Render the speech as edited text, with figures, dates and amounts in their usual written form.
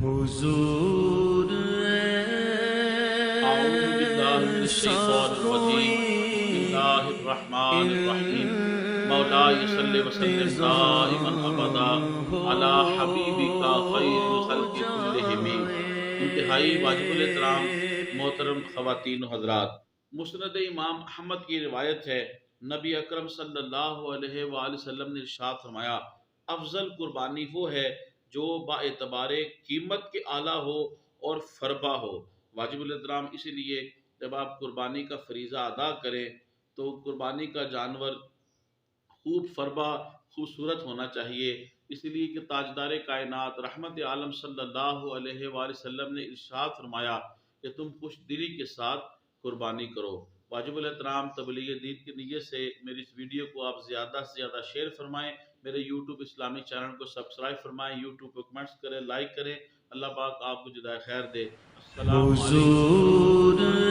حضور اعوذ باللہ من الشیطان الرجیم بسم اللہ الرحمن الرحیم مولا صلی وسلم دائما ابدا علی حبیبک خیر الخلق کلہم۔ انتہائی واجب الاحترام محترم خواتین و حضرات، مسند امام احمد کی روایت ہے، نبی اکرم صلی اللہ علیہ وآلہ وسلم نے ارشاد فرمایا، افضل قربانی وہ ہے جو با اعتبار قیمت کے اعلیٰ ہو اور فربا ہو۔ واجب الاحترام اسی لیے جب آپ قربانی کا فریضہ ادا کریں تو قربانی کا جانور خوب فربا خوبصورت ہونا چاہیے، اس لیے کہ تاجدار کائنات رحمت عالم صلی اللہ علیہ وآلہ وسلم نے ارشاد فرمایا کہ تم خوش دلی کے ساتھ قربانی کرو۔ واجب الاحترام تبلیغ دین کی نیت سے میری اس ویڈیو کو آپ زیادہ سے زیادہ شیئر فرمائیں، میرے یوٹیوب اسلامی چینل کو سبسکرائب فرمائیں، یوٹیوب پہ کمنٹس کریں، لائک کریں۔ اللہ پاک آپ کو جزائے خیر دے۔ السلام علیکم۔ حضور